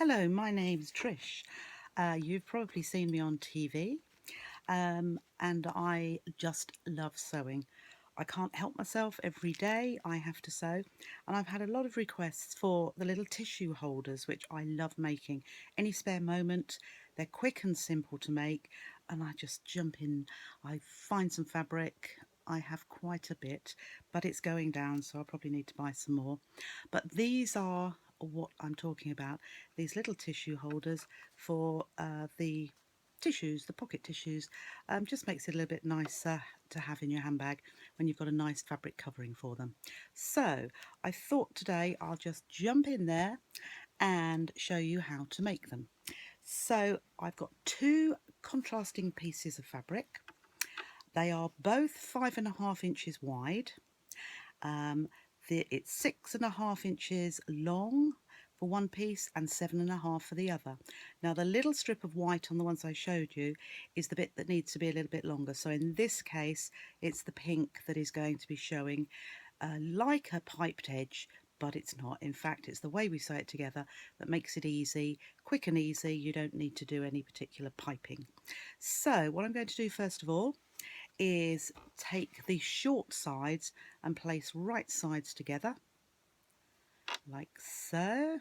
Hello, my name's Trish. You've probably seen me on TV, and I just love sewing. I can't help myself. Every day I have to sew, and I've had a lot of requests for the little tissue holders, which I love making. Any spare moment, they're quick and simple to make, and I just jump in. I find some fabric. I have quite a bit, but it's going down, so I'll probably need to buy some more. But these are what I'm talking about, these little tissue holders for the tissues, the pocket tissues. Just makes it a little bit nicer to have in your handbag when you've got a nice fabric covering for them. So I thought today I'll just jump in there and show you how to make them. So I've got two contrasting pieces of fabric. They are both 5.5 inches wide. It's 6.5 inches long for one piece and 7.5 for the other. Now the little strip of white on the ones I showed you is the bit that needs to be a little bit longer. So in this case it's the pink that is going to be showing like a piped edge, but it's not. In fact, it's the way we sew it together that makes it easy, quick and easy. You don't need to do any particular piping. So what I'm going to do first of all is take the short sides and place right sides together like so,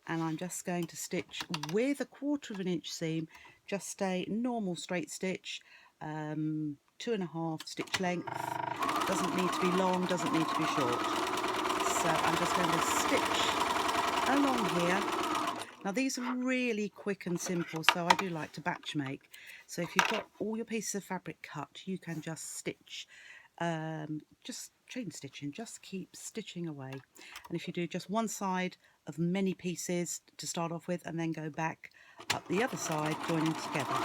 and I'm just going to stitch with 1/4 inch seam, just a normal straight stitch, 2.5 stitch length. Doesn't need to be long, doesn't need to be short. So I'm just going to stitch along here. Now these are really quick and simple, so I do like to batch make. So if you've got all your pieces of fabric cut, you can just stitch, just chain stitching, just keep stitching away. And if you do just one side of many pieces to start off with and then go back up the other side, joining together.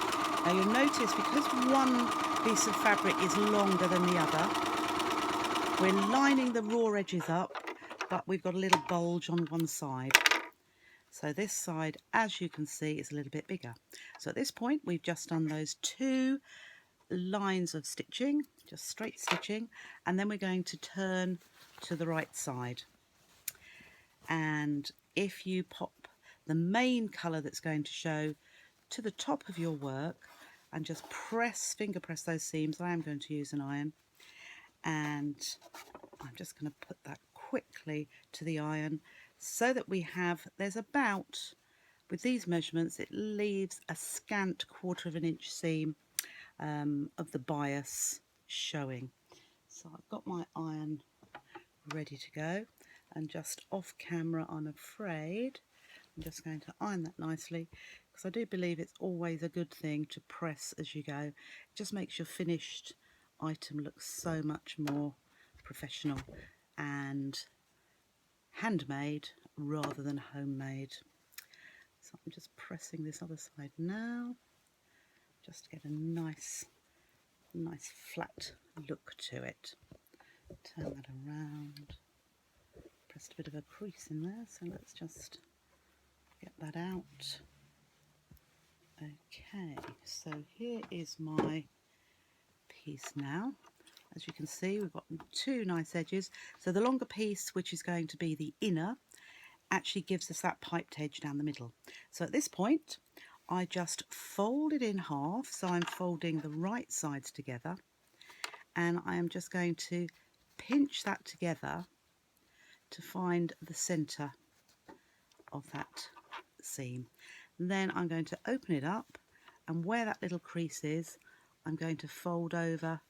Now you'll notice because one piece of fabric is longer than the other, we're lining the raw edges up, but we've got a little bulge on one side. So this side, as you can see, is a little bit bigger. So at this point, we've just done those two lines of stitching, just straight stitching, and then we're going to turn to the right side. And if you pop the main colour that's going to show to the top of your work and just finger press those seams, I am going to use an iron, and I'm just going to put that quickly to the iron so that there's about, with these measurements, it leaves a scant 1/4 inch seam of the bias showing. So I've got my iron ready to go, and just off camera, I'm afraid, I'm just going to iron that nicely, because I do believe it's always a good thing to press as you go. It just makes your finished item look so much more professional and handmade rather than homemade. So I'm just pressing this other side now, just to get a nice flat look to it. Turn that around. Pressed a bit of a crease in there, so let's just get that out. Okay, so here is my piece now. As you can see, we've got two nice edges. So the longer piece, which is going to be the inner, actually gives us that piped edge down the middle. So at this point, I just fold it in half. So I'm folding the right sides together, and I am just going to pinch that together to find the center of that seam. And then I'm going to open it up, and where that little crease is, I'm going to fold over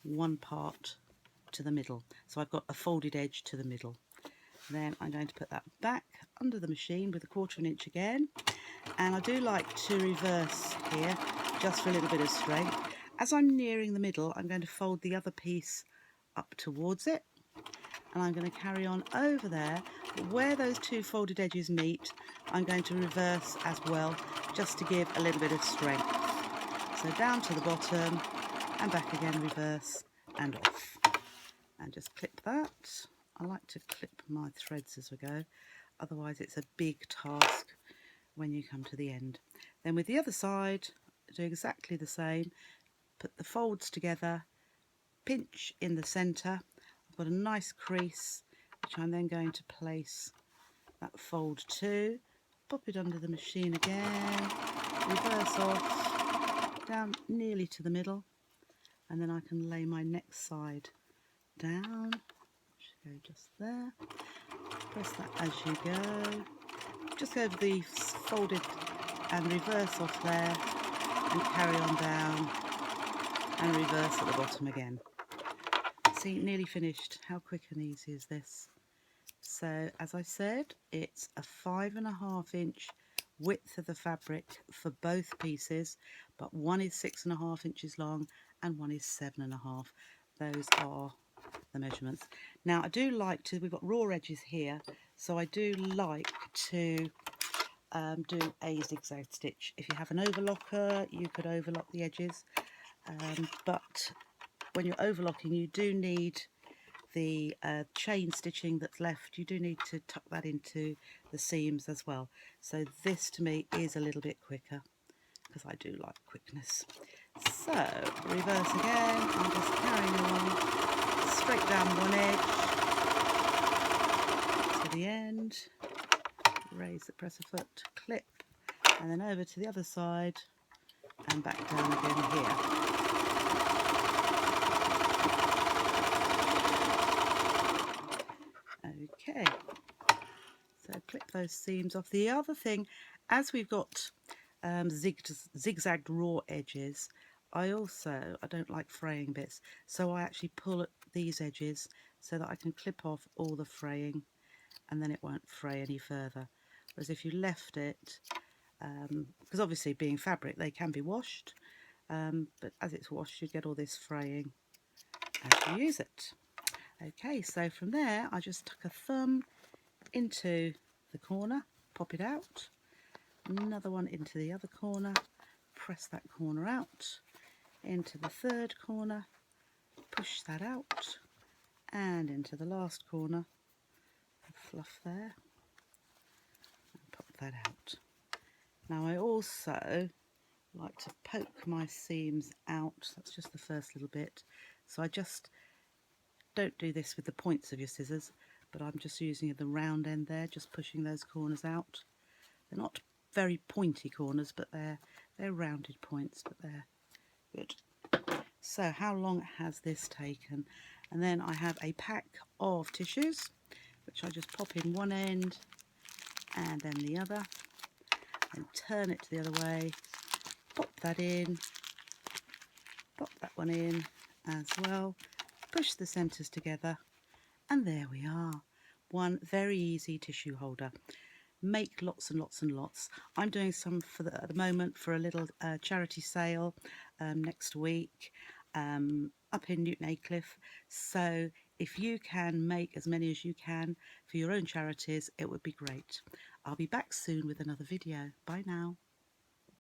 one part to the middle. So I've got a folded edge to the middle. Then I'm going to put that back under the machine with 1/4 inch again, and I do like to reverse here just for a little bit of strength. As I'm nearing the middle, I'm going to fold the other piece up towards it, and I'm going to carry on over there. Where those two folded edges meet, I'm going to reverse as well, just to give a little bit of strength. So down to the bottom and back again, reverse and off, and just clip that. I like to clip my threads as we go, otherwise it's a big task when you come to the end. Then with the other side, do exactly the same. Put the folds together, pinch in the centre. I've got a nice crease, which I'm then going to place that fold to, pop it under the machine again, reverse off, down nearly to the middle, and then I can lay my next side down. Should go just there. Press that as you go. Just go over the folded and reverse off there, and carry on down and reverse at the bottom again. See, nearly finished. How quick and easy is this? So as I said, it's a 5.5 inch width of the fabric for both pieces, but one is 6.5 inches long and one is 7.5. Those are the measurements. Now I do like to, we've got raw edges here, so I do like to do a zigzag stitch. If you have an overlocker, you could overlock the edges, but when you're overlocking, you do need the chain stitching that's left, you do need to tuck that into the seams as well. So this to me is a little bit quicker because I do like quickness. So reverse again, I'm just carrying along straight down one edge to the end, raise the presser foot, clip, and then over to the other side and back down again here. Okay, so clip those seams off. The other thing, as we've got zigzagged raw edges, I don't like fraying bits, so I actually pull at these edges so that I can clip off all the fraying and then it won't fray any further. Whereas if you left it, because obviously being fabric they can be washed, but as it's washed you get all this fraying as you use it. Okay, so from there I just tuck a thumb into the corner, pop it out, another one into the other corner, press that corner out, into the third corner, push that out, and into the last corner, fluff there, and pop that out. Now I also like to poke my seams out, that's just the first little bit, so I just don't do this with the points of your scissors, but I'm just using the round end there, just pushing those corners out. They're not very pointy corners, but they're rounded points, but they're good. So how long has this taken? And then I have a pack of tissues, which I just pop in one end and then the other, and turn it to the other way, pop that in, pop that one in as well, push the centres together, and there we are. One very easy tissue holder. Make lots and lots and lots. I'm doing some at the moment for a little charity sale next week up in Newton Aycliffe. So if you can make as many as you can for your own charities, it would be great. I'll be back soon with another video. Bye now.